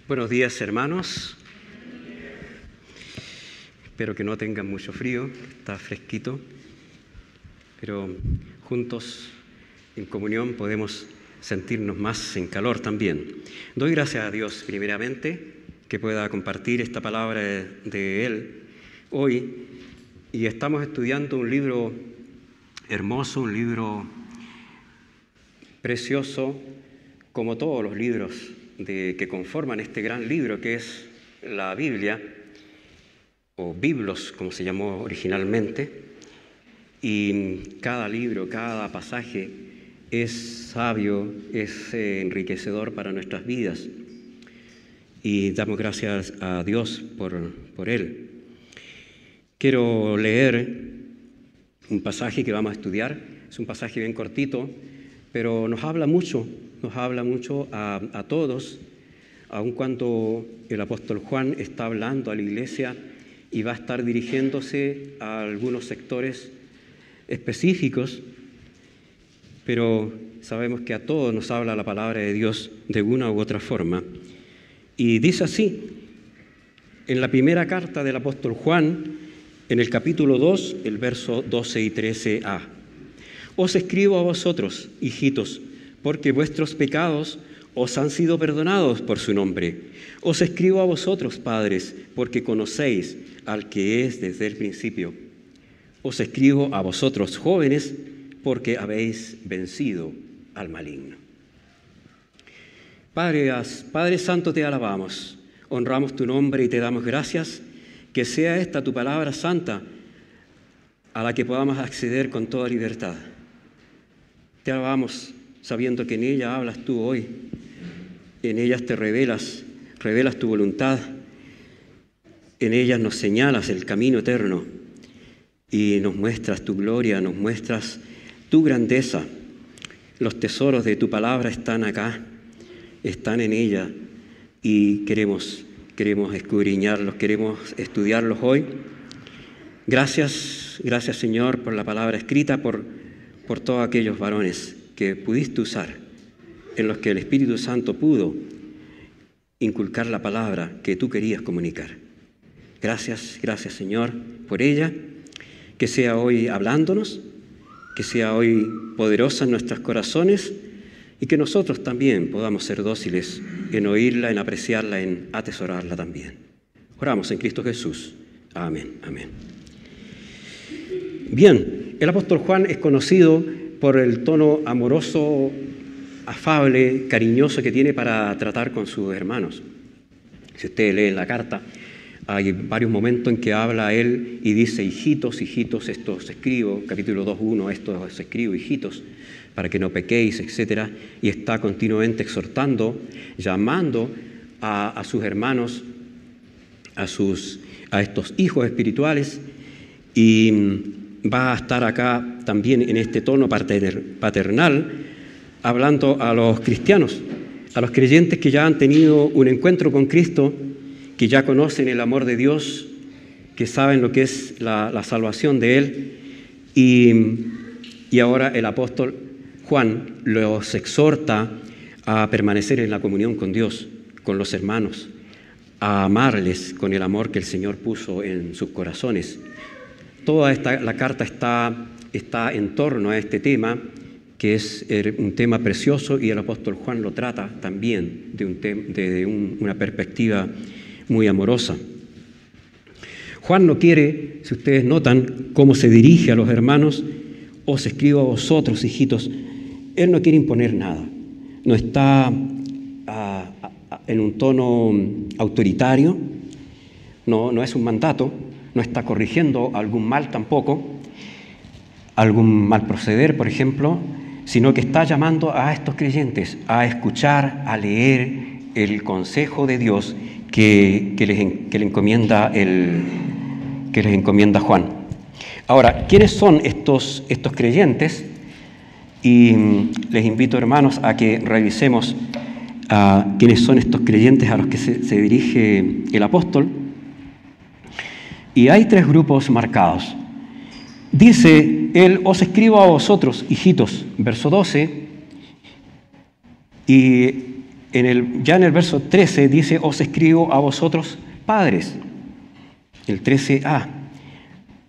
Buenos días, hermanos. Espero que no tengan mucho frío, está fresquito, pero juntos en comunión podemos sentirnos más en calor también. Doy gracias a Dios primeramente que pueda compartir esta palabra de Él hoy, y estamos estudiando un libro hermoso, un libro precioso, como todos los libros que conforman este gran libro que es la Biblia, o Biblos, como se llamó originalmente, y cada libro, cada pasaje es sabio, es enriquecedor para nuestras vidas, y damos gracias a Dios por él. Quiero leer un pasaje que vamos a estudiar, es un pasaje bien cortito, pero nos habla mucho a todos, aun cuando el apóstol Juan está hablando a la iglesia y va a estar dirigiéndose a algunos sectores específicos, pero sabemos que a todos nos habla la palabra de Dios de una u otra forma. Y dice así, en la primera carta del apóstol Juan, en el capítulo 2, el verso 12 y 13a. Os escribo a vosotros, hijitos, porque vuestros pecados os han sido perdonados por su nombre. Os escribo a vosotros, padres, porque conocéis al que es desde el principio. Os escribo a vosotros, jóvenes, porque habéis vencido al maligno. Padre Santo, te alabamos, honramos tu nombre y te damos gracias, que sea esta tu palabra santa a la que podamos acceder con toda libertad. Te alabamos sabiendo que en ella hablas tú hoy, en ellas te revelas tu voluntad, en ellas nos señalas el camino eterno y nos muestras tu gloria, nos muestras tu grandeza. Los tesoros de tu palabra están acá, están en ella, y queremos escudriñarlos, queremos estudiarlos hoy. Gracias Señor por la palabra escrita, por todos aquellos varones que pudiste usar, en los que el Espíritu Santo pudo inculcar la palabra que tú querías comunicar. Gracias Señor por ella, que sea hoy hablándonos, que sea hoy poderosa en nuestros corazones, y que nosotros también podamos ser dóciles en oírla, en apreciarla, en atesorarla también. Oramos en Cristo Jesús. Amén. Amén. Bien, el apóstol Juan es conocido por el tono amoroso, afable, cariñoso que tiene para tratar con sus hermanos. Si ustedes leen la carta, hay varios momentos en que habla a él y dice, hijitos, esto os escribo, capítulo 2:1, esto os escribo, hijitos, para que no pequéis, etc. Y está continuamente exhortando, llamando a sus hermanos, a estos hijos espirituales, y va a estar acá también en este tono paternal, hablando a los cristianos, a los creyentes que ya han tenido un encuentro con Cristo, que ya conocen el amor de Dios, que saben lo que es la salvación de Él, y ahora el apóstol Juan los exhorta a permanecer en la comunión con Dios, con los hermanos, a amarles con el amor que el Señor puso en sus corazones. Toda la carta está en torno a este tema, que es un tema precioso, y el apóstol Juan lo trata también de una perspectiva muy amorosa. Juan no quiere, si ustedes notan cómo se dirige a los hermanos, os escribo a vosotros, hijitos. Él no quiere imponer nada, no está en un tono autoritario, no es un mandato, no está corrigiendo algún mal tampoco, algún mal proceder, por ejemplo, sino que está llamando a estos creyentes a escuchar, a leer el consejo de Dios que le encomienda Juan. Ahora, ¿quiénes son estos creyentes? Y les invito, hermanos, a que revisemos quiénes son estos creyentes a los que se dirige el apóstol. Y hay tres grupos marcados. Dice él, os escribo a vosotros, hijitos, verso 12, y ya en el verso 13 dice, os escribo a vosotros padres, el 13a.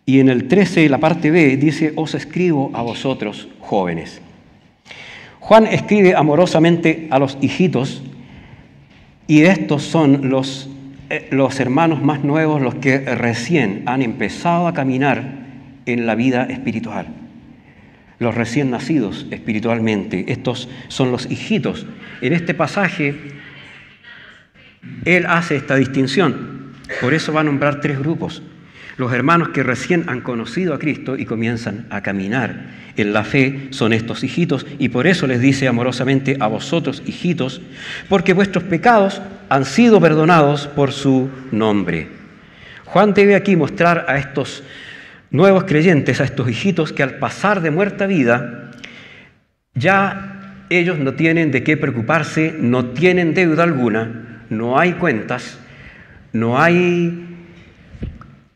Y en el 13, la parte B, dice, os escribo a vosotros jóvenes. Juan escribe amorosamente a los hijitos, y estos son los hermanos más nuevos, los que recién han empezado a caminar en la vida espiritual. Los recién nacidos espiritualmente, estos son los hijitos. En este pasaje, él hace esta distinción. Por eso va a nombrar 3 grupos. Los hermanos que recién han conocido a Cristo y comienzan a caminar en la fe son estos hijitos, y por eso les dice amorosamente a vosotros, hijitos, porque vuestros pecados han sido perdonados por su nombre. Juan debe aquí mostrar a estos nuevos creyentes, a estos hijitos, que al pasar de muerte a vida, ya ellos no tienen de qué preocuparse, no tienen deuda alguna, no hay cuentas, no hay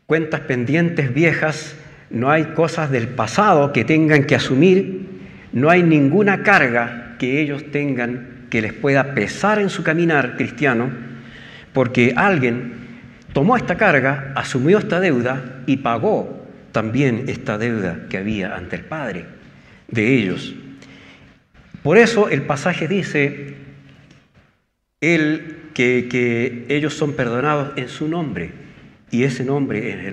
cuentas pendientes viejas, no hay cosas del pasado que tengan que asumir, no hay ninguna carga que ellos tengan que les pueda pesar en su caminar cristiano, porque alguien tomó esta carga, asumió esta deuda y pagó también esta deuda que había ante el Padre de ellos. Por eso el pasaje dice que ellos son perdonados en su nombre. Y ese nombre es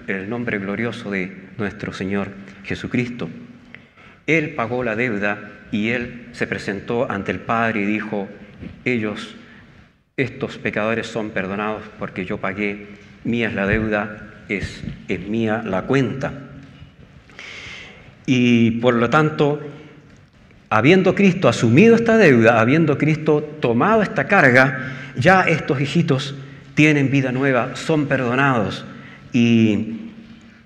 el nombre glorioso de nuestro Señor Jesucristo. Él pagó la deuda y Él se presentó ante el Padre y dijo, estos pecadores son perdonados porque yo pagué, mía es la deuda, es mía la cuenta. Y por lo tanto, habiendo Cristo asumido esta deuda, habiendo Cristo tomado esta carga, ya estos hijitos tienen vida nueva, son perdonados. Y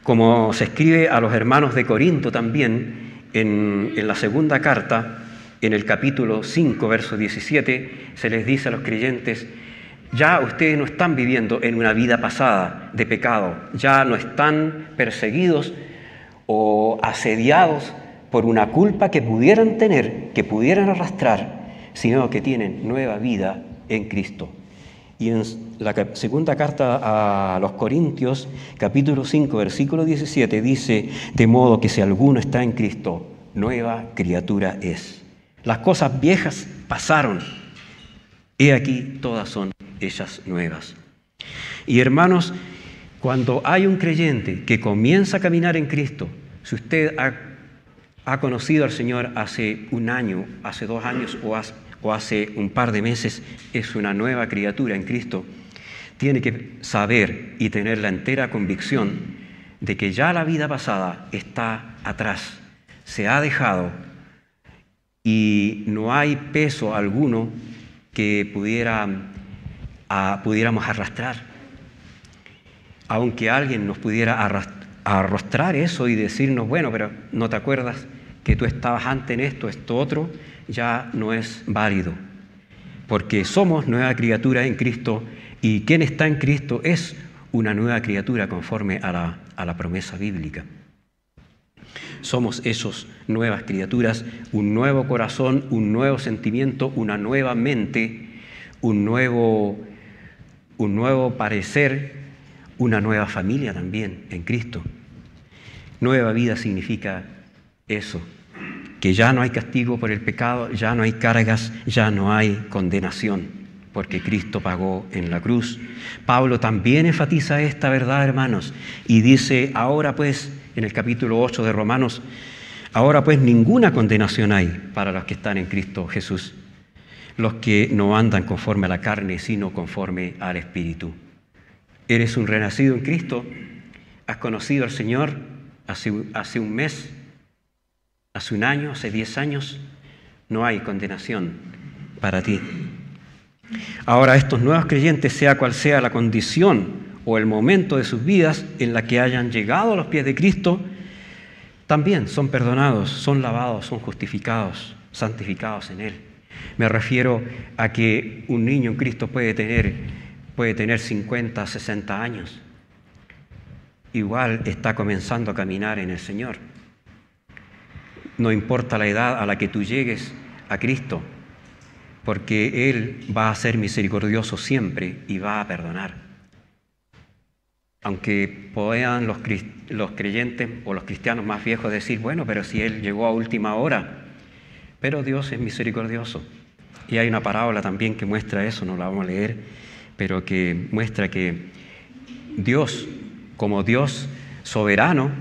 como se escribe a los hermanos de Corinto también, en la segunda carta, en el capítulo 5, verso 17, se les dice a los creyentes, ya ustedes no están viviendo en una vida pasada de pecado, ya no están perseguidos o asediados por una culpa que pudieran tener, que pudieran arrastrar, sino que tienen nueva vida en Cristo. Y en la segunda carta a los Corintios, capítulo 5, versículo 17, dice, de modo que si alguno está en Cristo, nueva criatura es. Las cosas viejas pasaron, he aquí todas son hechas nuevas. Y hermanos, cuando hay un creyente que comienza a caminar en Cristo, si usted ha conocido al Señor hace un año, hace 2 años o hace un par de meses, es una nueva criatura en Cristo, tiene que saber y tener la entera convicción de que ya la vida pasada está atrás, se ha dejado y no hay peso alguno que pudiéramos arrastrar. Aunque alguien nos pudiera arrastrar eso y decirnos, bueno, pero ¿no te acuerdas que tú estabas antes en esto otro? Ya no es válido, porque somos nueva criatura en Cristo y quien está en Cristo es una nueva criatura conforme a la promesa bíblica. Somos esos nuevas criaturas, un nuevo corazón, un nuevo sentimiento, una nueva mente, un nuevo parecer, una nueva familia también en Cristo. Nueva vida significa eso, que ya no hay castigo por el pecado, ya no hay cargas, ya no hay condenación, porque Cristo pagó en la cruz. Pablo también enfatiza esta verdad, hermanos, y dice, ahora pues, en el capítulo 8 de Romanos, ahora pues ninguna condenación hay para los que están en Cristo Jesús, los que no andan conforme a la carne, sino conforme al Espíritu. Eres un renacido en Cristo, has conocido al Señor hace un mes, hace un año, hace 10 años, no hay condenación para ti. Ahora, estos nuevos creyentes, sea cual sea la condición o el momento de sus vidas en la que hayan llegado a los pies de Cristo, también son perdonados, son lavados, son justificados, santificados en Él. Me refiero a que un niño en Cristo puede tener 50, 60 años. Igual está comenzando a caminar en el Señor. No importa la edad a la que tú llegues a Cristo, porque Él va a ser misericordioso siempre y va a perdonar. Aunque puedan los creyentes o los cristianos más viejos decir, bueno, pero si Él llegó a última hora, pero Dios es misericordioso. Y hay una parábola también que muestra eso, no la vamos a leer, pero que muestra que Dios, como Dios soberano,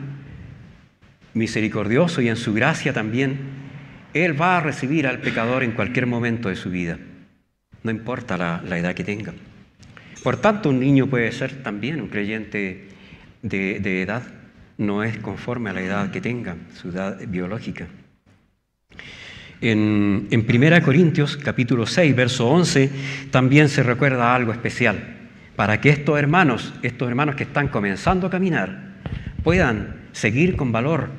misericordioso y en su gracia también, Él va a recibir al pecador en cualquier momento de su vida, no importa la edad que tenga. Por tanto, un niño puede ser también un creyente de edad, no es conforme a la edad que tenga, su edad biológica. En 1 Corintios capítulo 6, verso 11, también se recuerda algo especial, para que estos hermanos que están comenzando a caminar, puedan seguir con valor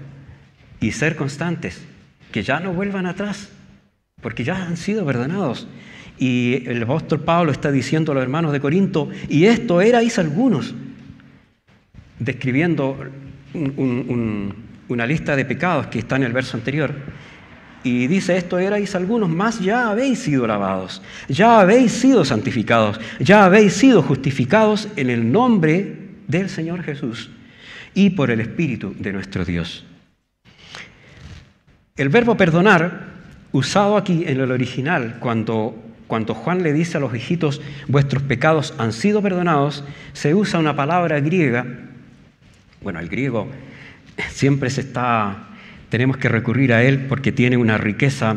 y ser constantes, que ya no vuelvan atrás, porque ya han sido perdonados. Y el apóstol Pablo está diciendo a los hermanos de Corinto, y esto erais algunos, describiendo una lista de pecados que está en el verso anterior, y dice, esto erais algunos, más ya habéis sido lavados, ya habéis sido santificados, ya habéis sido justificados en el nombre del Señor Jesús y por el Espíritu de nuestro Dios. El verbo perdonar, usado aquí en el original, cuando Juan le dice a los hijitos, vuestros pecados han sido perdonados, se usa una palabra griega. Bueno, el griego siempre tenemos que recurrir a él porque tiene una riqueza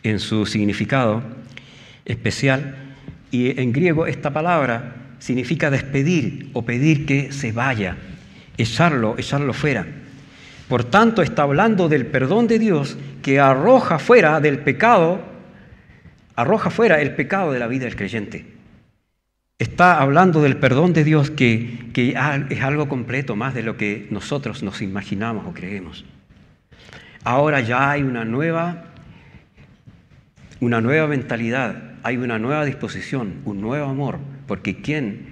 en su significado especial. Y en griego esta palabra significa despedir o pedir que se vaya, echarlo fuera. Por tanto, está hablando del perdón de Dios que arroja fuera el pecado de la vida del creyente. Está hablando del perdón de Dios que es algo completo, más de lo que nosotros nos imaginamos o creemos. Ahora ya hay una nueva mentalidad, hay una nueva disposición, un nuevo amor, porque quien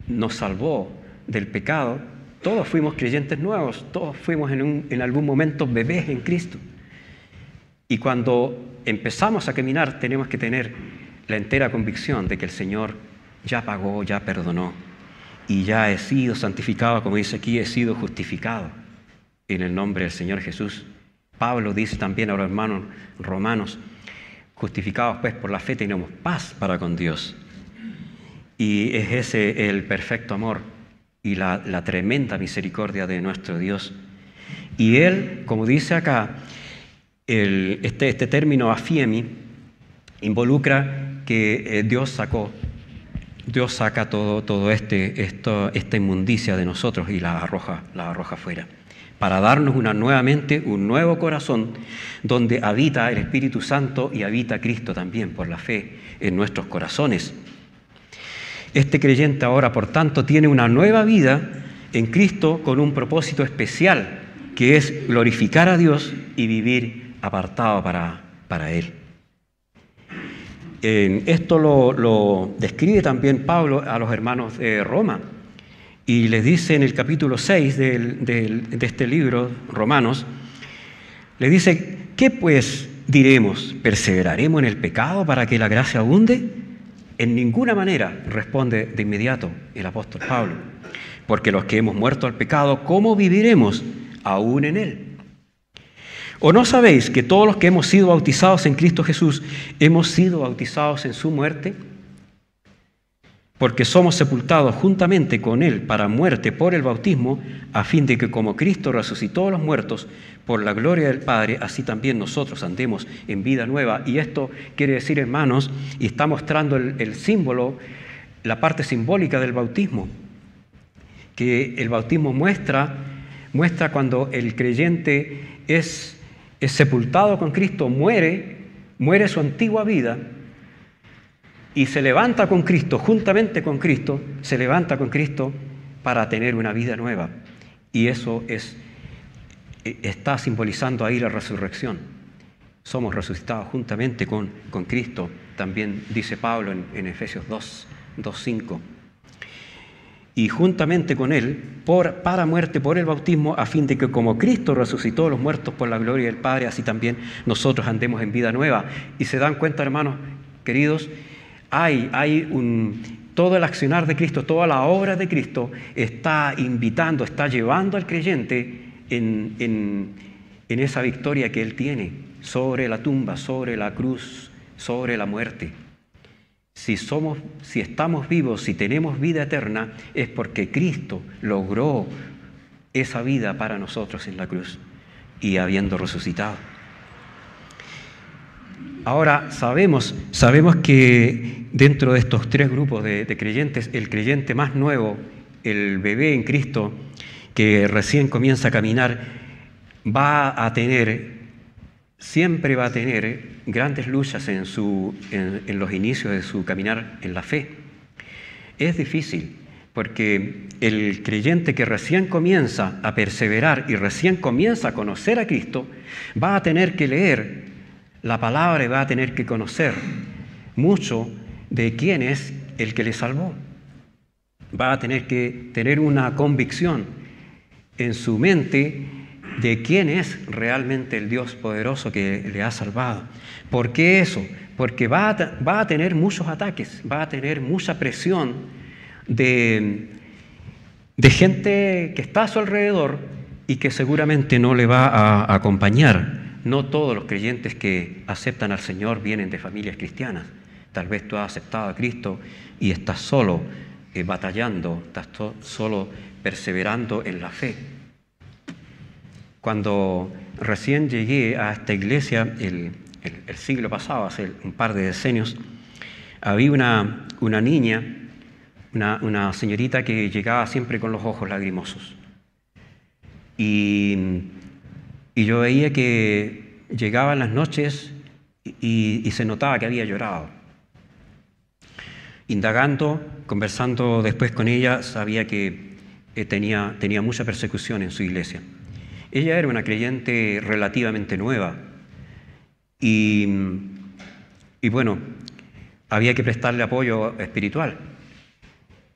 nos salvó del pecado, todos fuimos creyentes nuevos, todos fuimos en algún momento bebés en Cristo. Y cuando empezamos a caminar tenemos que tener la entera convicción de que el Señor ya pagó, ya perdonó, y ya he sido santificado, como dice aquí, he sido justificado en el nombre del Señor Jesús. Pablo dice también a los hermanos romanos, justificados pues por la fe tenemos paz para con Dios. Y es ese el perfecto amor y la tremenda misericordia de nuestro Dios. Y Él, como dice acá, este término afiemi involucra que Dios saca toda esta inmundicia de nosotros y la arroja fuera, para darnos nuevamente un nuevo corazón donde habita el Espíritu Santo y habita Cristo también por la fe en nuestros corazones. Este creyente ahora, por tanto, tiene una nueva vida en Cristo con un propósito especial, que es glorificar a Dios y vivir apartado para Él. Esto lo describe también Pablo a los hermanos de Roma. Y les dice en el capítulo 6 de este libro, Romanos, le dice, ¿qué pues diremos? ¿Perseveraremos en el pecado para que la gracia abunde? En ninguna manera, responde de inmediato el apóstol Pablo, porque los que hemos muerto al pecado, ¿cómo viviremos aún en él? ¿O no sabéis que todos los que hemos sido bautizados en Cristo Jesús hemos sido bautizados en su muerte? Porque somos sepultados juntamente con Él para muerte por el bautismo, a fin de que como Cristo resucitó a los muertos por la gloria del Padre, así también nosotros andemos en vida nueva. Y esto quiere decir, hermanos, y está mostrando el símbolo, la parte simbólica del bautismo, que el bautismo muestra cuando el creyente es sepultado con Cristo, muere su antigua vida, y se levanta con Cristo, juntamente con Cristo, se levanta con Cristo para tener una vida nueva. Y eso está simbolizando ahí la resurrección. Somos resucitados juntamente con Cristo, también dice Pablo en Efesios 2:5. Y juntamente con Él, para muerte por el bautismo, a fin de que como Cristo resucitó a los muertos por la gloria del Padre, así también nosotros andemos en vida nueva. Y se dan cuenta, hermanos, Queridos, todo el accionar de Cristo, toda la obra de Cristo está invitando, está llevando al creyente en esa victoria que Él tiene sobre la tumba, sobre la cruz, sobre la muerte. Si estamos vivos, si tenemos vida eterna, es porque Cristo logró esa vida para nosotros en la cruz y habiendo resucitado. Ahora sabemos que dentro de estos tres grupos de creyentes, el creyente más nuevo, el bebé en Cristo, que recién comienza a caminar, siempre va a tener grandes luchas en los inicios de su caminar en la fe. Es difícil, porque el creyente que recién comienza a perseverar y recién comienza a conocer a Cristo, va a tener que leer la palabra y va a tener que conocer mucho de quién es el que le salvó. Va a tener que tener una convicción en su mente de quién es realmente el Dios poderoso que le ha salvado. ¿Por qué eso? Porque va a tener muchos ataques, va a tener mucha presión de gente que está a su alrededor y que seguramente no le va a acompañar. No todos los creyentes que aceptan al Señor vienen de familias cristianas. Tal vez tú has aceptado a Cristo y estás solo batallando, estás solo perseverando en la fe. Cuando recién llegué a esta iglesia, el siglo pasado, hace un par de decenios, había una niña, una señorita que llegaba siempre con los ojos lagrimosos. Y yo veía que llegaba en las noches y se notaba que había llorado. Indagando, conversando después con ella, sabía que tenía mucha persecución en su iglesia. Ella era una creyente relativamente nueva y bueno, había que prestarle apoyo espiritual.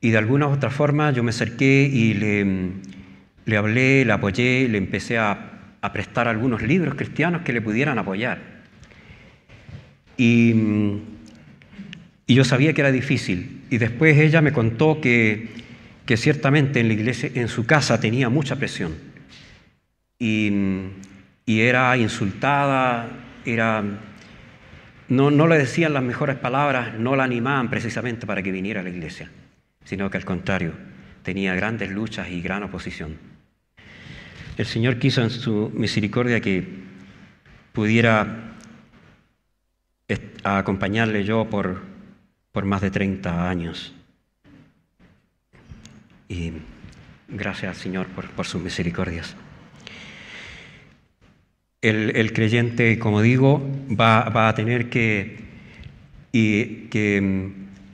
Y de alguna u otra forma yo me acerqué y le hablé, le apoyé, le empecé a prestar algunos libros cristianos que le pudieran apoyar. Y yo sabía que era difícil. Y después ella me contó que ciertamente en la iglesia, en su casa, tenía mucha presión. Y era insultada, no le decían las mejores palabras, no la animaban precisamente para que viniera a la iglesia, sino que al contrario, tenía grandes luchas y gran oposición. El Señor quiso en su misericordia que pudiera acompañarle yo por más de 30 años. Y gracias al Señor por sus misericordias. El creyente, como digo, va a tener que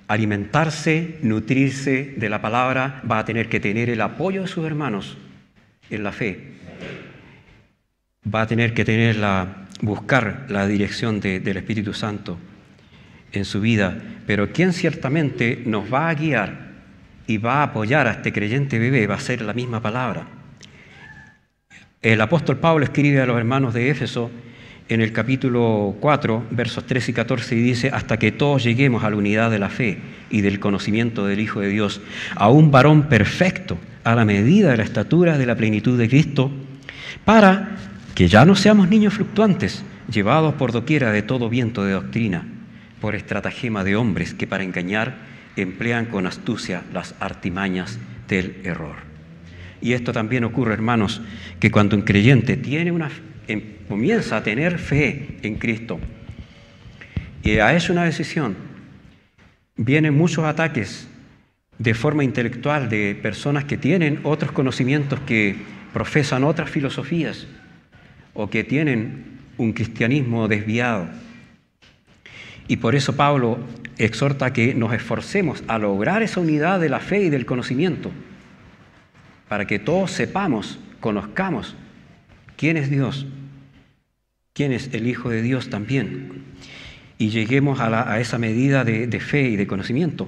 alimentarse, nutrirse de la palabra, va a tener que tener el apoyo de sus hermanos en la fe. Va a tener que buscar la dirección del Espíritu Santo en su vida. Pero quien ciertamente nos va a guiar y va a apoyar a este creyente bebé va a ser la misma palabra. El apóstol Pablo escribe a los hermanos de Éfeso en el capítulo 4, versos 13 y 14, y dice: hasta que todos lleguemos a la unidad de la fe y del conocimiento del Hijo de Dios, a un varón perfecto, a la medida de la estatura de la plenitud de Cristo, para que ya no seamos niños fluctuantes, llevados por doquiera de todo viento de doctrina, por estratagema de hombres que para engañar emplean con astucia las artimañas del error. Y esto también ocurre, hermanos, que cuando un creyente comienza a tener fe en Cristo, y es una decisión, vienen muchos ataques de forma intelectual de personas que tienen otros conocimientos, que profesan otras filosofías o que tienen un cristianismo desviado. Y por eso Pablo exhorta que nos esforcemos a lograr esa unidad de la fe y del conocimiento, para que todos sepamos, conozcamos quién es Dios, quién es el Hijo de Dios también, y lleguemos a esa medida de fe y de conocimiento.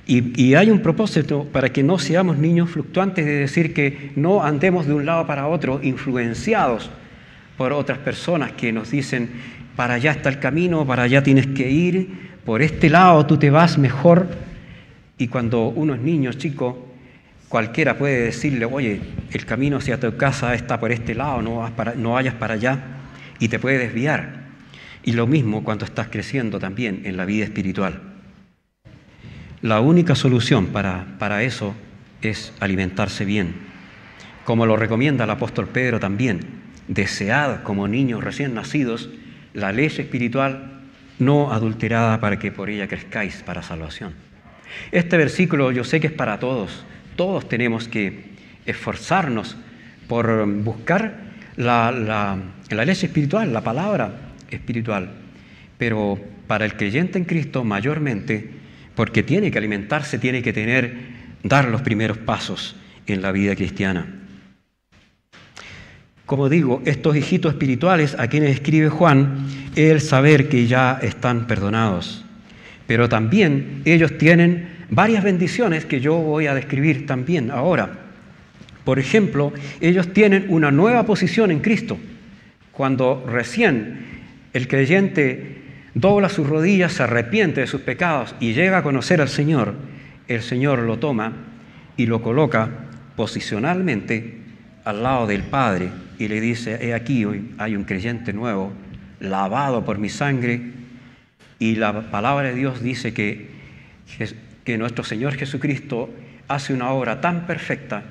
Y hay un propósito para que no seamos niños fluctuantes, de decir que no andemos de un lado para otro influenciados por otras personas que nos dicen: para allá está el camino, para allá tienes que ir, por este lado tú te vas mejor. Y cuando uno es niño, chico, cualquiera puede decirle, oye, el camino hacia tu casa está por este lado, no vayas para allá, y te puede desviar. Y lo mismo cuando estás creciendo también en la vida espiritual. La única solución para eso es alimentarse bien. Como lo recomienda el apóstol Pedro también, desead como niños recién nacidos la leche espiritual no adulterada para que por ella crezcáis para salvación. Este versículo yo sé que es para todos. Todos tenemos que esforzarnos por buscar la leche espiritual, la palabra espiritual. Pero para el creyente en Cristo mayormente, porque tiene que alimentarse, tiene que dar los primeros pasos en la vida cristiana. Como digo, estos hijitos espirituales a quienes escribe Juan, es el saber que ya están perdonados. Pero también ellos tienen varias bendiciones que yo voy a describir también ahora. Por ejemplo, ellos tienen una nueva posición en Cristo. Cuando recién el creyente dobla sus rodillas, se arrepiente de sus pecados y llega a conocer al Señor, el Señor lo toma y lo coloca posicionalmente al lado del Padre y le dice, he aquí, hoy hay un creyente nuevo, lavado por mi sangre, y la palabra de Dios dice que nuestro Señor Jesucristo hace una obra tan perfecta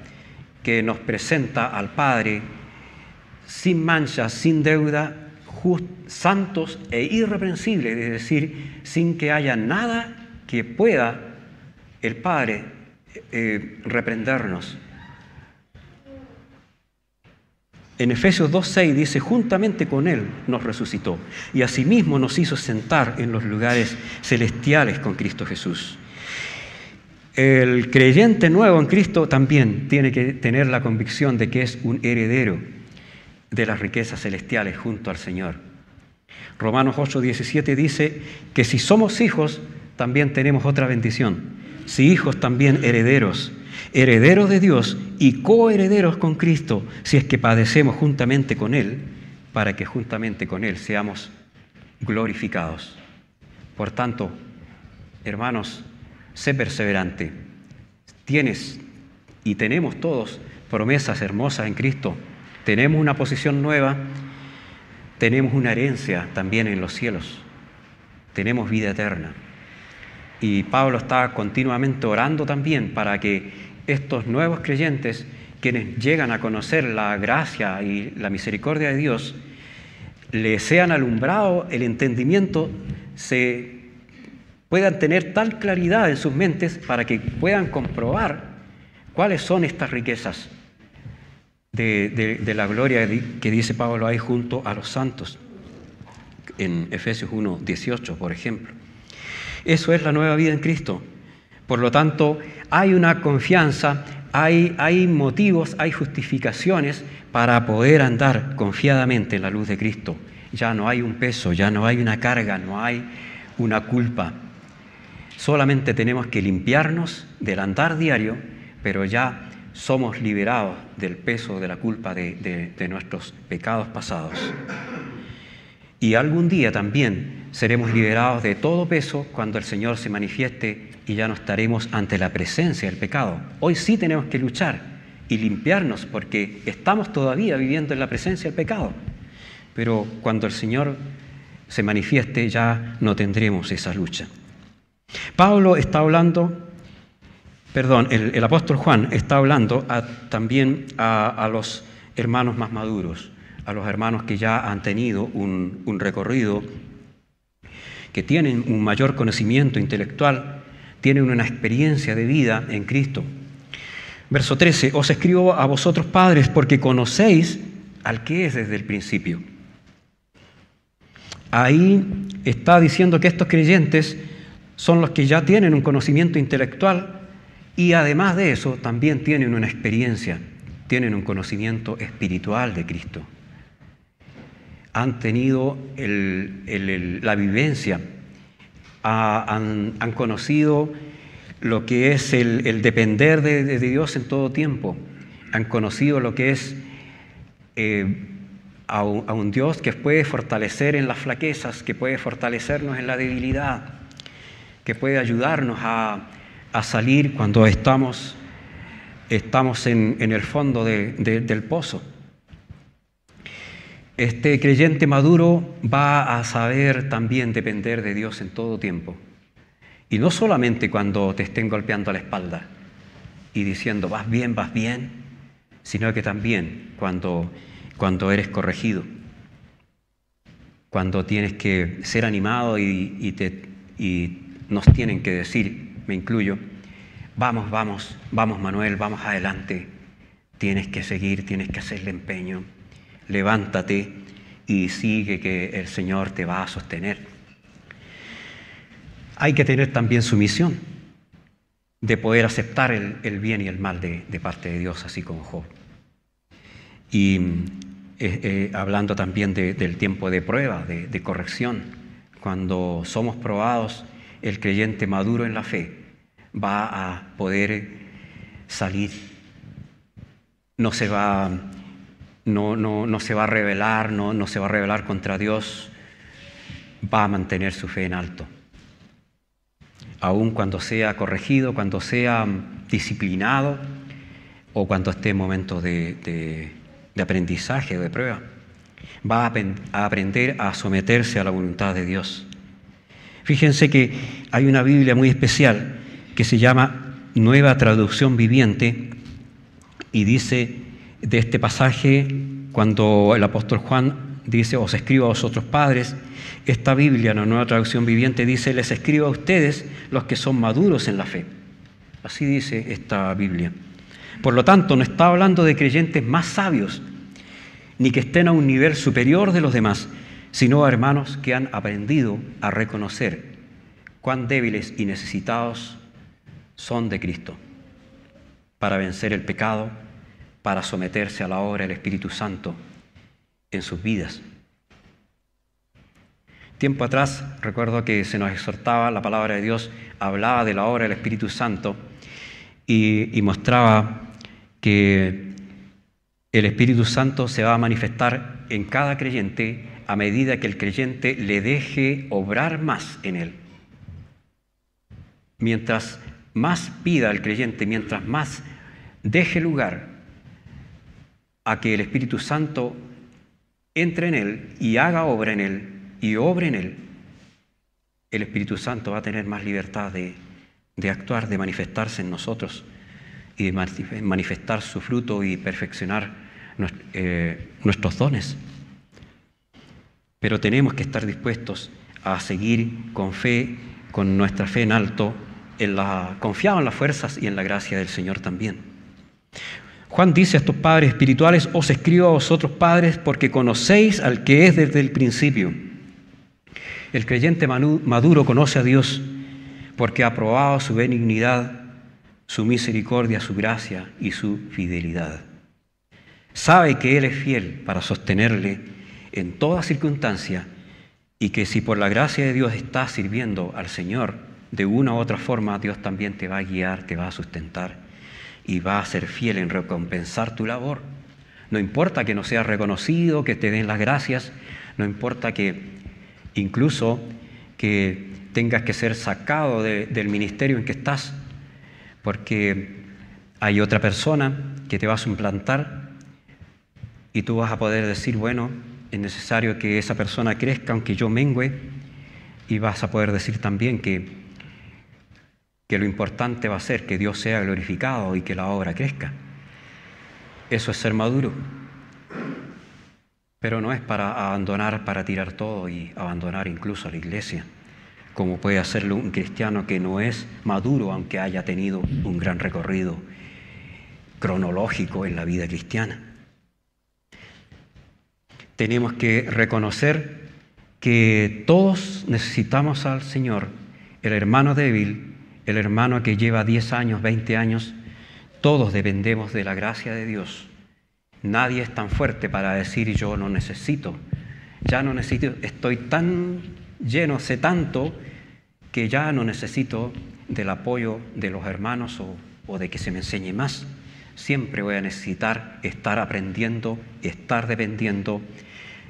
que nos presenta al Padre sin mancha, sin deuda, santos e irreprensibles, es decir, sin que haya nada que pueda el Padre reprendernos. En Efesios 2:6 dice, juntamente con Él nos resucitó y asimismo nos hizo sentar en los lugares celestiales con Cristo Jesús. El creyente nuevo en Cristo también tiene que tener la convicción de que es un heredero de las riquezas celestiales junto al Señor. Romanos 8:17 dice que si somos hijos, también tenemos otra bendición. Si hijos, también herederos. Herederos de Dios y coherederos con Cristo, si es que padecemos juntamente con Él, para que juntamente con Él seamos glorificados. Por tanto, hermanos, sé perseverante. Tienes y tenemos todos promesas hermosas en Cristo. Tenemos una posición nueva, tenemos una herencia también en los cielos, tenemos vida eterna. Y Pablo está continuamente orando también para que estos nuevos creyentes, quienes llegan a conocer la gracia y la misericordia de Dios, les sean alumbrado el entendimiento, se puedan tener tal claridad en sus mentes para que puedan comprobar cuáles son estas riquezas de la gloria que dice Pablo ahí junto a los santos, en Efesios 1:18, por ejemplo. Eso es la nueva vida en Cristo. Por lo tanto, hay una confianza, hay motivos, hay justificaciones para poder andar confiadamente en la luz de Cristo. Ya no hay un peso, ya no hay una carga, no hay una culpa. Solamente tenemos que limpiarnos del andar diario, pero ya somos liberados del peso de la culpa de nuestros pecados pasados. Y algún día también seremos liberados de todo peso cuando el Señor se manifieste y ya no estaremos ante la presencia del pecado. Hoy sí tenemos que luchar y limpiarnos porque estamos todavía viviendo en la presencia del pecado. Pero cuando el Señor se manifieste ya no tendremos esa lucha. Pablo está hablando, el apóstol Juan está hablando también a los hermanos más maduros, a los hermanos que ya han tenido un recorrido, que tienen un mayor conocimiento intelectual, tienen una experiencia de vida en Cristo. Verso 13, os escribo a vosotros padres porque conocéis al que es desde el principio. Ahí está diciendo que estos creyentes son los que ya tienen un conocimiento intelectual y además de eso también tienen una experiencia, tienen un conocimiento espiritual de Cristo. Han tenido la vivencia, han conocido lo que es el depender de Dios en todo tiempo, han conocido lo que es a un Dios que puede fortalecer en las flaquezas, que puede fortalecernos en la debilidad, que puede ayudarnos a salir cuando estamos en el fondo del pozo. Este creyente maduro va a saber también depender de Dios en todo tiempo. Y no solamente cuando te estén golpeando la espalda y diciendo vas bien, sino que también cuando eres corregido, cuando tienes que ser animado y nos tienen que decir, me incluyo, vamos Manuel, vamos adelante, tienes que seguir, tienes que hacerle empeño, levántate y sigue que el Señor te va a sostener. Hay que tener también sumisión de poder aceptar el bien y el mal de parte de Dios, así como Job. Y hablando también del tiempo de prueba, de corrección, cuando somos probados, el creyente maduro en la fe va a poder salir, no se va a rebelar, no se va a rebelar contra Dios, va a mantener su fe en alto. Aun cuando sea corregido, cuando sea disciplinado o cuando esté en momentos de aprendizaje o de prueba, va a aprender a someterse a la voluntad de Dios. Fíjense que hay una Biblia muy especial que se llama Nueva Traducción Viviente y dice de este pasaje, cuando el apóstol Juan dice, os escribo a vosotros padres, esta Biblia, la Nueva Traducción Viviente, dice, les escribo a ustedes los que son maduros en la fe. Así dice esta Biblia. Por lo tanto, no está hablando de creyentes más sabios, ni que estén a un nivel superior de los demás, sino a hermanos que han aprendido a reconocer cuán débiles y necesitados son de Cristo para vencer el pecado, para someterse a la obra del Espíritu Santo en sus vidas. Tiempo atrás, recuerdo que se nos exhortaba, la palabra de Dios hablaba de la obra del Espíritu Santo y mostraba que el Espíritu Santo se va a manifestar en cada creyente a medida que el creyente le deje obrar más en él. Mientras más pida el creyente, mientras más deje lugar a que el Espíritu Santo entre en él y haga obra en él y obre en él, el Espíritu Santo va a tener más libertad de actuar, de manifestarse en nosotros y de manifestar su fruto y perfeccionar nuestros dones. Pero tenemos que estar dispuestos a seguir con fe, con nuestra fe en alto, confiados en las fuerzas y en la gracia del Señor también. Juan dice a estos padres espirituales, os escribo a vosotros padres porque conocéis al que es desde el principio. El creyente maduro conoce a Dios porque ha probado su benignidad, su misericordia, su gracia y su fidelidad. Sabe que Él es fiel para sostenerle en toda circunstancia y que si por la gracia de Dios estás sirviendo al Señor de una u otra forma, Dios también te va a guiar, te va a sustentar y va a ser fiel en recompensar tu labor. No importa que no seas reconocido, que te den las gracias, no importa que incluso que tengas que ser sacado del ministerio en que estás, porque hay otra persona que te va a suplantar y tú vas a poder decir, bueno, es necesario que esa persona crezca aunque yo mengüe, y vas a poder decir también que lo importante va a ser que Dios sea glorificado y que la obra crezca. Eso es ser maduro. Pero no es para abandonar, para tirar todo y abandonar incluso a la iglesia, como puede hacerlo un cristiano que no es maduro, aunque haya tenido un gran recorrido cronológico en la vida cristiana. Tenemos que reconocer que todos necesitamos al Señor, el hermano débil, el hermano que lleva 10 años, 20 años, todos dependemos de la gracia de Dios. Nadie es tan fuerte para decir yo no necesito, ya no necesito, estoy tan lleno, sé tanto que ya no necesito del apoyo de los hermanos o de que se me enseñe más. Siempre voy a necesitar estar aprendiendo, estar dependiendo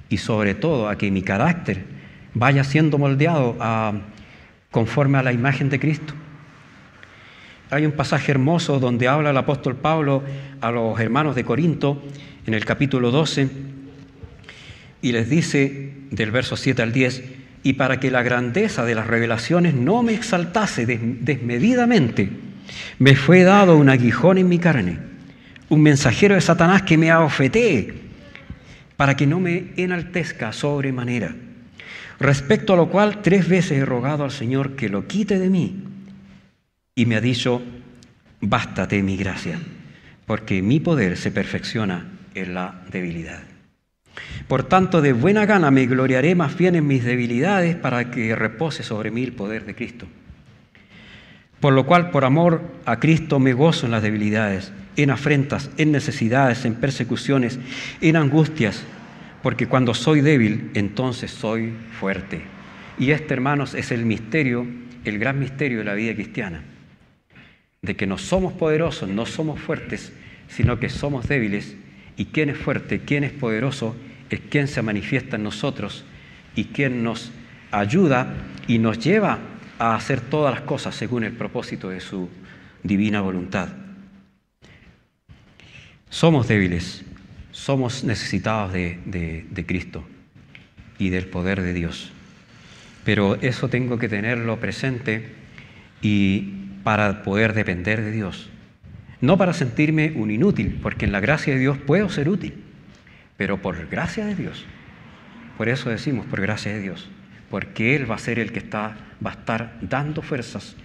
y sobre todo a que mi carácter vaya siendo moldeado conforme a la imagen de Cristo. Hay un pasaje hermoso donde habla el apóstol Pablo a los hermanos de Corinto, en el capítulo 12, y les dice, del verso 7 al 10, y para que la grandeza de las revelaciones no me exaltase desmedidamente, me fue dado un aguijón en mi carne, un mensajero de Satanás que me abofetee, para que no me enaltezca sobremanera. Respecto a lo cual 3 veces he rogado al Señor que lo quite de mí, y me ha dicho, bástate mi gracia, porque mi poder se perfecciona en la debilidad. Por tanto, de buena gana me gloriaré más bien en mis debilidades, para que repose sobre mí el poder de Cristo. Por lo cual, por amor a Cristo, me gozo en las debilidades, en afrentas, en necesidades, en persecuciones, en angustias, porque cuando soy débil, entonces soy fuerte. Y este, hermanos, es el misterio, el gran misterio de la vida cristiana, de que no somos poderosos, no somos fuertes, sino que somos débiles, y quien es fuerte, quien es poderoso, es quien se manifiesta en nosotros y quien nos ayuda y nos lleva a hacer todas las cosas según el propósito de su divina voluntad. Somos débiles, somos necesitados de Cristo y del poder de Dios. Pero eso tengo que tenerlo presente y para poder depender de Dios. No para sentirme un inútil, porque en la gracia de Dios puedo ser útil, pero por gracia de Dios. Por eso decimos por gracia de Dios, porque Él va a ser el que va a estar dando fuerzas,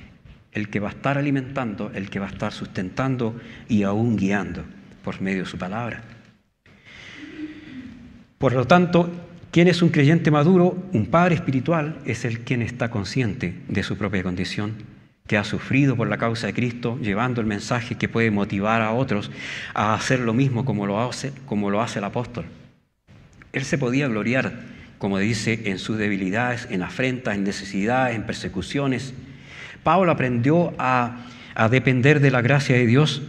el que va a estar alimentando, el que va a estar sustentando y aún guiando por medio de su palabra. Por lo tanto, ¿quién es un creyente maduro? Un padre espiritual es el quien está consciente de su propia condición, que ha sufrido por la causa de Cristo, llevando el mensaje que puede motivar a otros a hacer lo mismo como lo hace el apóstol. Él se podía gloriar, como dice, en sus debilidades, en afrentas, en necesidades, en persecuciones. Pablo aprendió a depender de la gracia de Dios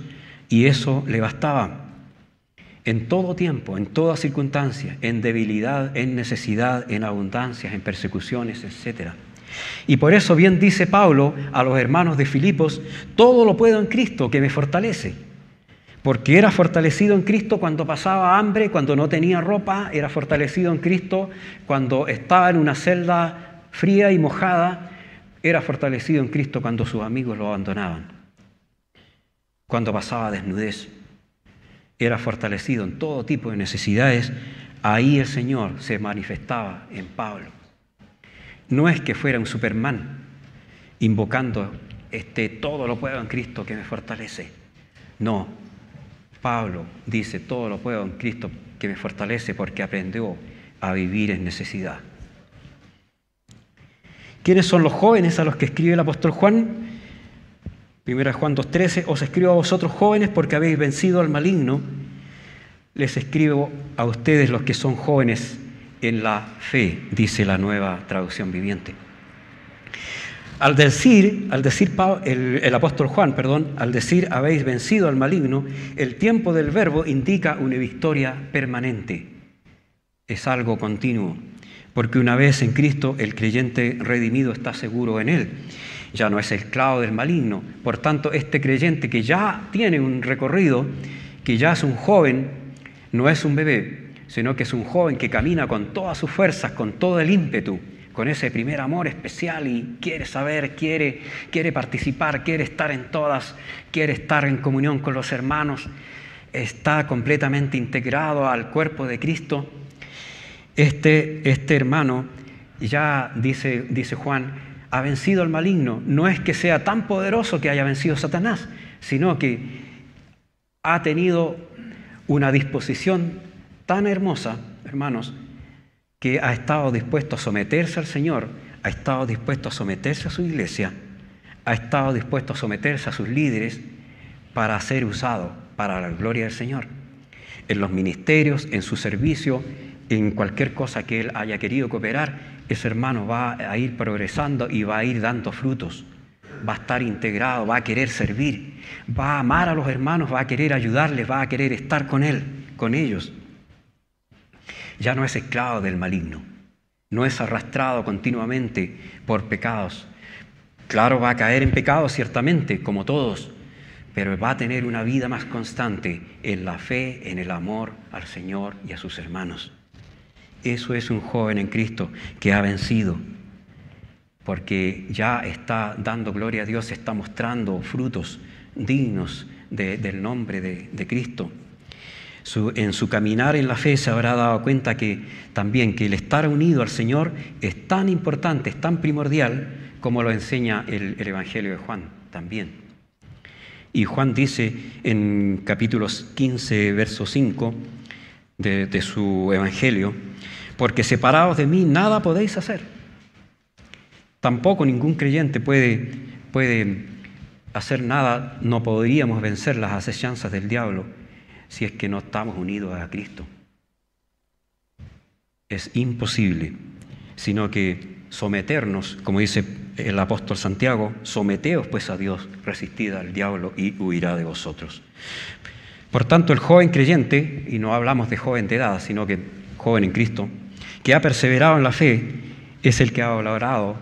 y eso le bastaba. En todo tiempo, en toda circunstancia, en debilidad, en necesidad, en abundancias, en persecuciones, etc. Y por eso bien dice Pablo a los hermanos de Filipos, todo lo puedo en Cristo que me fortalece. Porque era fortalecido en Cristo cuando pasaba hambre, cuando no tenía ropa, era fortalecido en Cristo cuando estaba en una celda fría y mojada, era fortalecido en Cristo cuando sus amigos lo abandonaban, cuando pasaba desnudez. Era fortalecido en todo tipo de necesidades. Ahí el Señor se manifestaba en Pablo. No es que fuera un Superman invocando todo lo puedo en Cristo que me fortalece. No, Pablo dice todo lo puedo en Cristo que me fortalece porque aprendió a vivir en necesidad. ¿Quiénes son los jóvenes a los que escribe el apóstol Juan? 1 Juan 2:13, os escribo a vosotros jóvenes porque habéis vencido al maligno. Les escribo a ustedes los que son jóvenes en la fe, dice la Nueva Traducción Viviente. Al decir el apóstol Juan, al decir habéis vencido al maligno, el tiempo del verbo indica una victoria permanente. Es algo continuo, porque una vez en Cristo el creyente redimido está seguro en Él. Ya no es esclavo del maligno. Por tanto, este creyente que ya tiene un recorrido, que ya es un joven, no es un bebé, sino que es un joven que camina con todas sus fuerzas, con todo el ímpetu, con ese primer amor especial y quiere saber, quiere participar, quiere estar en todas, quiere estar en comunión con los hermanos, está completamente integrado al cuerpo de Cristo. Este hermano, ya dice Juan, ha vencido al maligno. No es que sea tan poderoso que haya vencido a Satanás, sino que ha tenido una disposición tan hermosa, hermanos, que ha estado dispuesto a someterse al Señor, ha estado dispuesto a someterse a su iglesia, ha estado dispuesto a someterse a sus líderes para ser usado para la gloria del Señor. En los ministerios, en su servicio, en cualquier cosa que él haya querido cooperar, ese hermano va a ir progresando y va a ir dando frutos. Va a estar integrado, va a querer servir, va a amar a los hermanos, va a querer ayudarles, va a querer estar con ellos. Ya no es esclavo del maligno, no es arrastrado continuamente por pecados, Claro, va a caer en pecado ciertamente, como todos, pero va a tener una vida más constante en la fe, en el amor al Señor y a sus hermanos. Eso es un joven en Cristo que ha vencido, porque ya está dando gloria a Dios, está mostrando frutos dignos del nombre de Cristo. En su caminar en la fe se habrá dado cuenta que también que el estar unido al Señor es tan importante, es tan primordial como lo enseña el Evangelio de Juan también. Y Juan dice en capítulos 15, verso 5 de su Evangelio: porque separados de mí nada podéis hacer. Tampoco ningún creyente puede hacer nada, no podríamos vencer las asechanzas del diablo si es que no estamos unidos a Cristo. Es imposible, sino que someternos, como dice el apóstol Santiago: someteos pues a Dios, resistid al diablo y huirá de vosotros. Por tanto, el joven creyente, y no hablamos de joven de edad, sino que joven en Cristo, que ha perseverado en la fe, es el que ha valorado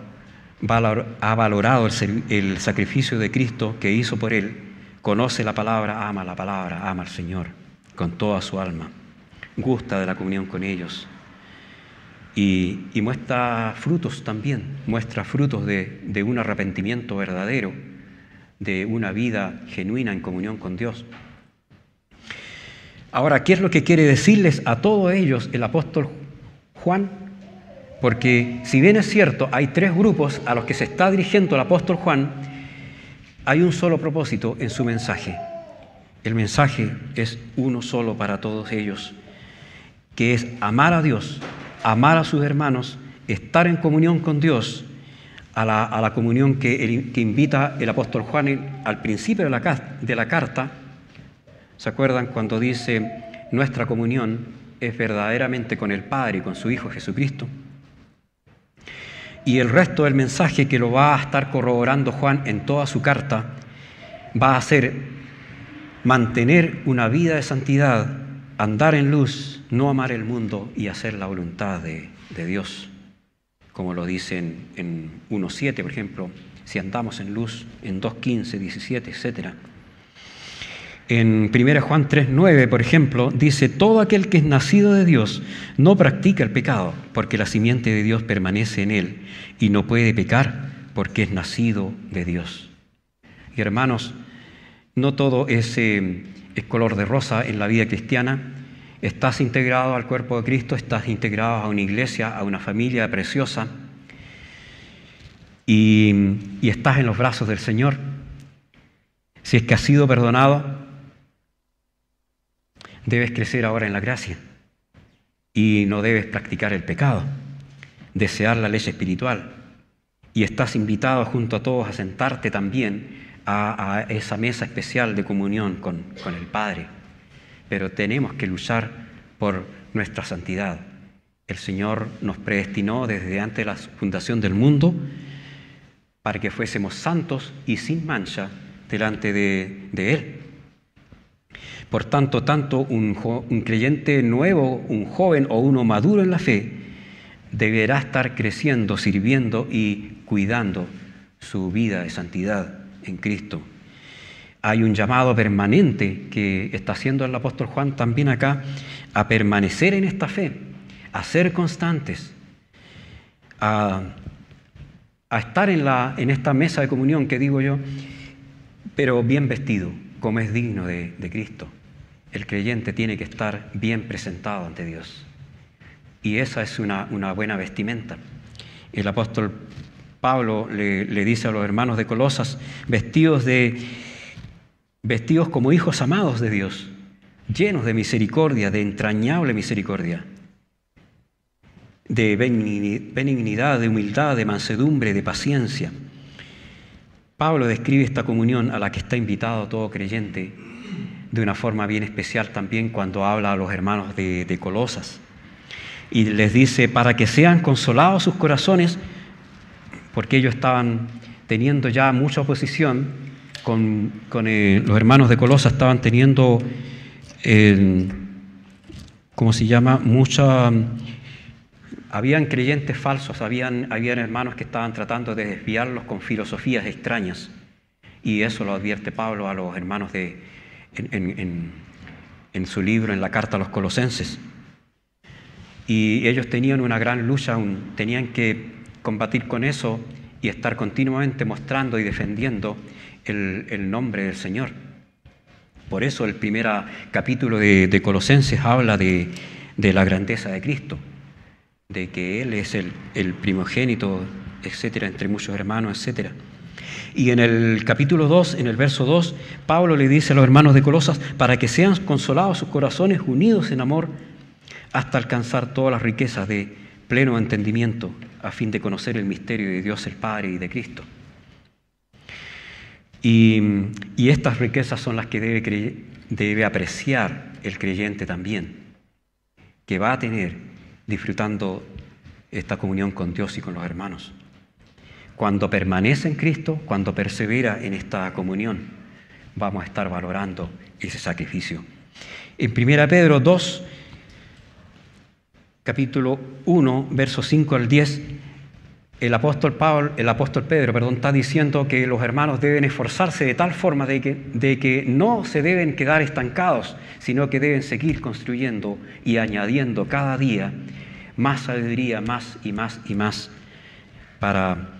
el sacrificio de Cristo que hizo por él, conoce la palabra, ama al Señor con toda su alma, gusta de la comunión con ellos y muestra frutos también, muestra frutos de un arrepentimiento verdadero, de una vida genuina en comunión con Dios. Ahora, ¿qué es lo que quiere decirles a todos ellos el apóstol Juan? Porque si bien es cierto, hay tres grupos a los que se está dirigiendo el apóstol Juan, hay un solo propósito en su mensaje. El mensaje es uno solo para todos ellos, que es amar a Dios, amar a sus hermanos, estar en comunión con Dios, a la comunión que invita el apóstol Juan al principio de la carta. ¿Se acuerdan cuando dice: nuestra comunión es verdaderamente con el Padre y con su Hijo Jesucristo? Y el resto del mensaje, que lo va a estar corroborando Juan en toda su carta, va a ser mantener una vida de santidad, andar en luz, no amar el mundo y hacer la voluntad de Dios. Como lo dicen en 1.7, por ejemplo, si andamos en luz, en 2.15, 17, etc. En 1 Juan 3.9, por ejemplo, dice: todo aquel que es nacido de Dios no practica el pecado, porque la simiente de Dios permanece en él y no puede pecar porque es nacido de Dios. Y hermanos, no todo es color de rosa en la vida cristiana. Estás integrado al cuerpo de Cristo, estás integrado a una iglesia, a una familia preciosa, y estás en los brazos del Señor. Si es que has sido perdonado, debes crecer ahora en la gracia y no debes practicar el pecado, desear la leche espiritual. Y estás invitado junto a todos a sentarte también a esa mesa especial de comunión con el Padre. Pero tenemos que luchar por nuestra santidad. El Señor nos predestinó desde antes de la fundación del mundo para que fuésemos santos y sin mancha delante de Él. Por tanto, un creyente nuevo, un joven o uno maduro en la fe, deberá estar creciendo, sirviendo y cuidando su vida de santidad en Cristo. Hay un llamado permanente que está haciendo el apóstol Juan también acá, a permanecer en esta fe, a ser constantes, a estar en esta mesa de comunión que digo yo, pero bien vestido, como es digno de Cristo. El creyente tiene que estar bien presentado ante Dios. Y esa es una buena vestimenta. El apóstol Pablo le dice a los hermanos de Colosas: vestidos como hijos amados de Dios, llenos de misericordia, de entrañable misericordia, de benignidad, de humildad, de mansedumbre, de paciencia. Pablo describe esta comunión a la que está invitado todo creyente de una forma bien especial también cuando habla a los hermanos de Colosas. Y les dice: para que sean consolados sus corazones, porque ellos estaban teniendo ya mucha oposición con los hermanos de Colosas, estaban teniendo, Habían creyentes falsos, habían hermanos que estaban tratando de desviarlos con filosofías extrañas. Y eso lo advierte Pablo a los hermanos en su libro, en la carta a los Colosenses. Y ellos tenían una gran lucha, tenían que combatir con eso y estar continuamente mostrando y defendiendo el nombre del Señor. Por eso el primer capítulo de Colosenses habla de la grandeza de Cristo, de que Él es el primogénito, etcétera, entre muchos hermanos, etcétera. Y en el capítulo 2, en el verso 2, Pablo le dice a los hermanos de Colosas, para que sean consolados sus corazones unidos en amor, hasta alcanzar todas las riquezas de pleno entendimiento, a fin de conocer el misterio de Dios el Padre y de Cristo. Y estas riquezas son las que debe apreciar el creyente también, que va a tener disfrutando esta comunión con Dios y con los hermanos. Cuando permanece en Cristo, cuando persevera en esta comunión, vamos a estar valorando ese sacrificio. En 1 Pedro 2, capítulo 1, versos 5 al 10, el apóstol Pedro, está diciendo que los hermanos deben esforzarse de tal forma de que no se deben quedar estancados, sino que deben seguir construyendo y añadiendo cada día más sabiduría, más y más y más, para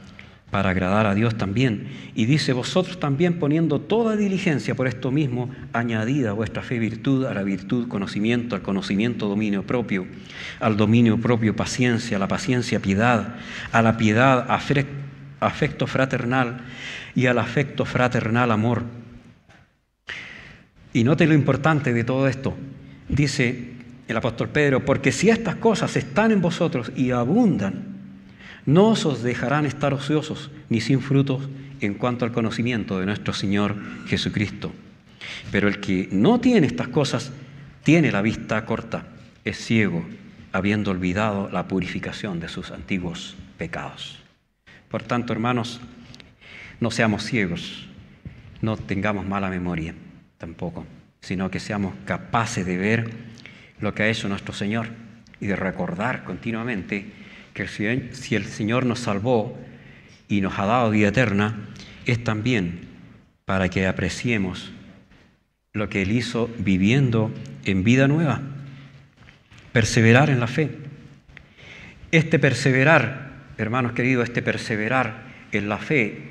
agradar a Dios también. Y dice, vosotros también poniendo toda diligencia por esto mismo, añadid a vuestra fe virtud, a la virtud conocimiento, al conocimiento dominio propio, al dominio propio paciencia, a la paciencia piedad, a la piedad afecto fraternal y al afecto fraternal amor. Y note lo importante de todo esto. Dice el apóstol Pedro, porque si estas cosas están en vosotros y abundan, no os dejarán estar ociosos ni sin frutos en cuanto al conocimiento de nuestro Señor Jesucristo. Pero el que no tiene estas cosas tiene la vista corta, es ciego, habiendo olvidado la purificación de sus antiguos pecados. Por tanto, hermanos, no seamos ciegos, no tengamos mala memoria tampoco, sino que seamos capaces de ver lo que ha hecho nuestro Señor y de recordar continuamente que si el Señor nos salvó y nos ha dado vida eterna, es también para que apreciemos lo que Él hizo viviendo en vida nueva. Perseverar en la fe. Este perseverar, hermanos queridos, perseverar en la fe,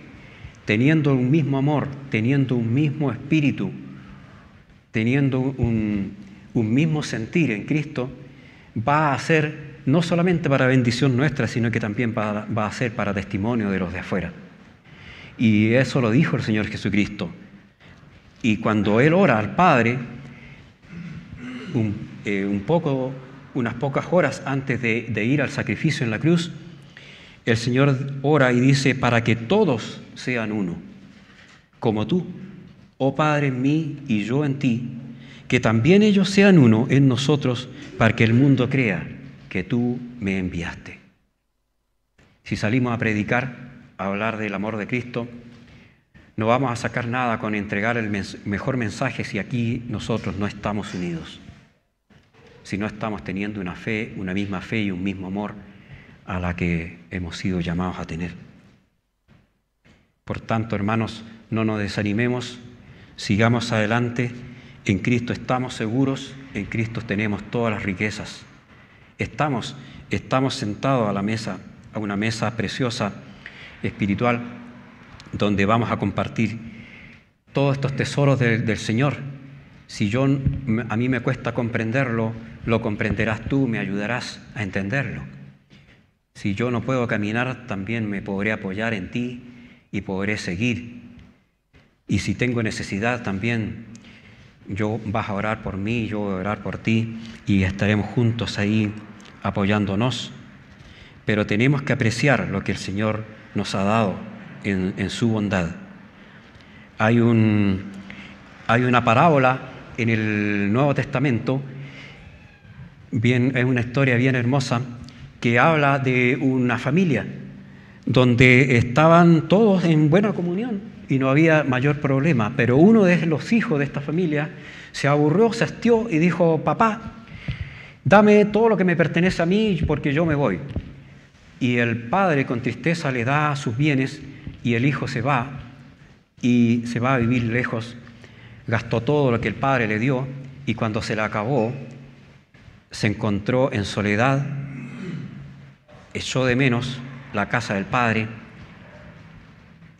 teniendo un mismo amor, teniendo un mismo espíritu, teniendo un mismo sentir en Cristo, va a ser no solamente para bendición nuestra, sino que también va a ser para testimonio de los de afuera. Y eso lo dijo el Señor Jesucristo. Y cuando Él ora al Padre, unas pocas horas antes de ir al sacrificio en la cruz, el Señor ora y dice, para que todos sean uno, como tú, oh Padre, en mí y yo en ti, que también ellos sean uno en nosotros, para que el mundo crea que tú me enviaste. Si salimos a predicar, a hablar del amor de Cristo, no vamos a sacar nada con entregar el mejor mensaje si aquí nosotros no estamos unidos, si no estamos teniendo una misma fe y un mismo amor a la que hemos sido llamados a tener. Por tanto, hermanos, no nos desanimemos, sigamos adelante. En Cristo estamos seguros, en Cristo tenemos todas las riquezas. Estamos sentados a una mesa preciosa, espiritual, donde vamos a compartir todos estos tesoros del Señor. Si a mí me cuesta comprenderlo, lo comprenderás tú, me ayudarás a entenderlo. Si yo no puedo caminar, también me podré apoyar en ti y podré seguir. Y si tengo necesidad, también vas a orar por mí, yo voy a orar por ti y estaremos juntos ahí apoyándonos. Pero tenemos que apreciar lo que el Señor nos ha dado en su bondad. Hay una parábola en el Nuevo Testamento, es una historia bien hermosa, que habla de una familia donde estaban todos en buena comunión y no había mayor problema, pero uno de los hijos de esta familia se aburrió, se hastió y dijo, papá, Dame todo lo que me pertenece a mí porque yo me voy. Y el padre con tristeza le da sus bienes y el hijo se va y se va a vivir lejos. Gastó todo lo que el padre le dio y cuando se le acabó, se encontró en soledad, echó de menos la casa del padre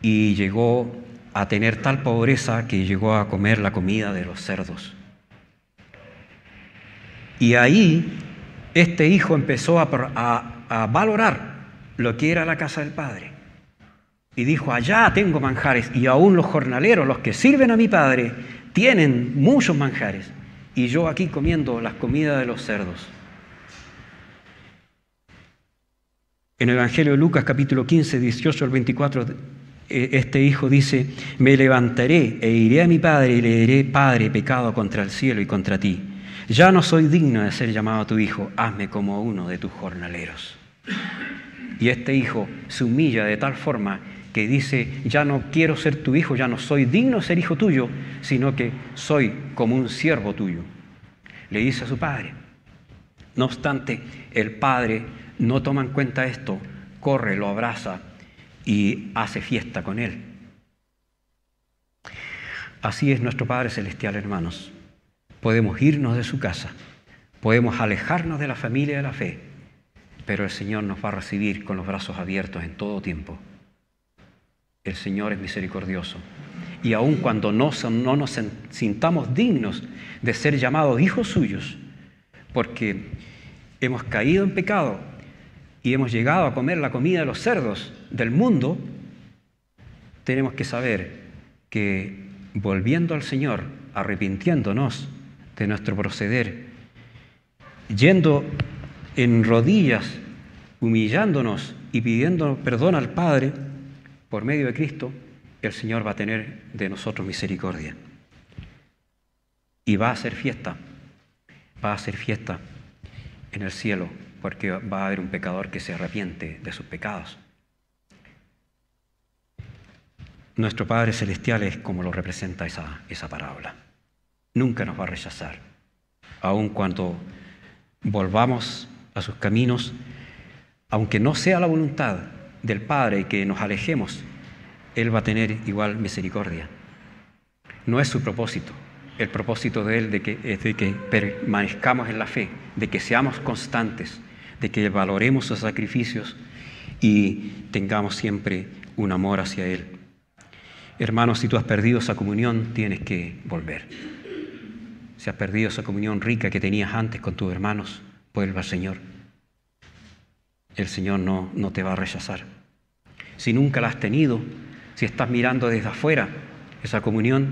y llegó a tener tal pobreza que llegó a comer la comida de los cerdos. Y ahí este hijo empezó a valorar lo que era la casa del padre. Y dijo, allá tengo manjares, y aún los jornaleros, los que sirven a mi padre, tienen muchos manjares, y yo aquí comiendo las comidas de los cerdos. En el Evangelio de Lucas, capítulo 15, 18 al 24, este hijo dice, me levantaré e iré a mi padre y le diré, Padre, he pecado contra el cielo y contra ti. Ya no soy digno de ser llamado tu hijo, hazme como uno de tus jornaleros. Y este hijo se humilla de tal forma que dice, ya no quiero ser tu hijo, ya no soy digno de ser hijo tuyo, sino que soy como un siervo tuyo. Le dice a su padre. No obstante, el padre no toma en cuenta esto, corre, lo abraza y hace fiesta con él. Así es nuestro Padre Celestial, hermanos. Podemos irnos de su casa, podemos alejarnos de la familia de la fe, pero el Señor nos va a recibir con los brazos abiertos en todo tiempo. El Señor es misericordioso. Y aun cuando no nos sintamos dignos de ser llamados hijos suyos, porque hemos caído en pecado y hemos llegado a comer la comida de los cerdos del mundo, tenemos que saber que volviendo al Señor, arrepintiéndonos de nuestro proceder, yendo en rodillas, humillándonos y pidiendo perdón al Padre, por medio de Cristo, el Señor va a tener de nosotros misericordia. Y va a hacer fiesta en el cielo, porque va a haber un pecador que se arrepiente de sus pecados. Nuestro Padre Celestial es como lo representa esa parábola. Nunca nos va a rechazar, aun cuando volvamos a sus caminos, aunque no sea la voluntad del Padre y que nos alejemos, Él va a tener igual misericordia. No es su propósito. El propósito de Él es de que permanezcamos en la fe, de que seamos constantes, de que valoremos sus sacrificios y tengamos siempre un amor hacia Él. Hermanos, si tú has perdido esa comunión, tienes que volver. Si has perdido esa comunión rica que tenías antes con tus hermanos, vuelve al Señor. El Señor no te va a rechazar. Si nunca la has tenido, si estás mirando desde afuera esa comunión,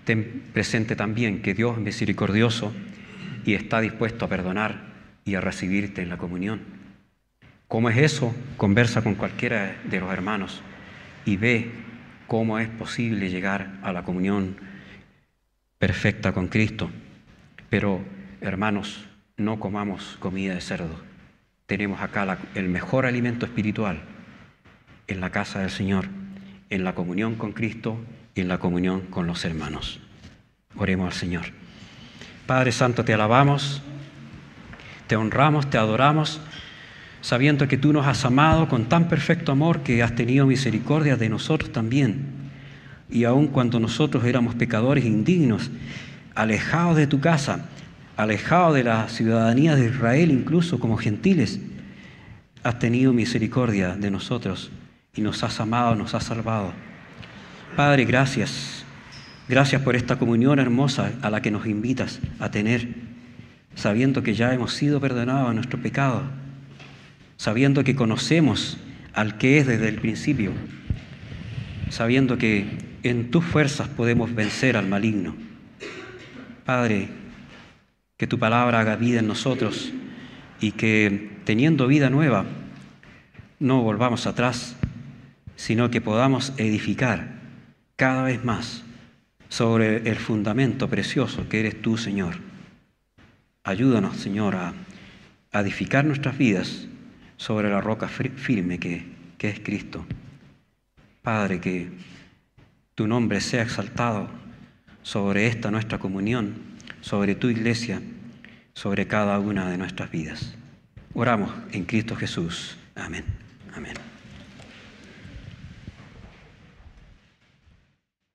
ten presente también que Dios es misericordioso y está dispuesto a perdonar y a recibirte en la comunión. ¿Cómo es eso? Conversa con cualquiera de los hermanos y ve cómo es posible llegar a la comunión perfecta con Cristo. Pero, hermanos, no comamos comida de cerdo. Tenemos acá el mejor alimento espiritual en la casa del Señor, en la comunión con Cristo y en la comunión con los hermanos. Oremos al Señor. Padre Santo, te alabamos, te honramos, te adoramos, sabiendo que tú nos has amado con tan perfecto amor que has tenido misericordia de nosotros también. Y aun cuando nosotros éramos pecadores indignos, alejados de tu casa, alejados de la ciudadanía de Israel, incluso como gentiles, has tenido misericordia de nosotros y nos has amado, nos has salvado. Padre, gracias. Gracias por esta comunión hermosa a la que nos invitas a tener, sabiendo que ya hemos sido perdonados de nuestro pecado, sabiendo que conocemos al que es desde el principio, sabiendo que en tus fuerzas podemos vencer al maligno. Padre, que tu palabra haga vida en nosotros y que teniendo vida nueva no volvamos atrás, sino que podamos edificar cada vez más sobre el fundamento precioso que eres tú, Señor. Ayúdanos, Señor, a edificar nuestras vidas sobre la roca firme que es Cristo. Padre, que tu nombre sea exaltado sobre esta nuestra comunión, sobre tu iglesia, sobre cada una de nuestras vidas. Oramos en Cristo Jesús. Amén. Amén.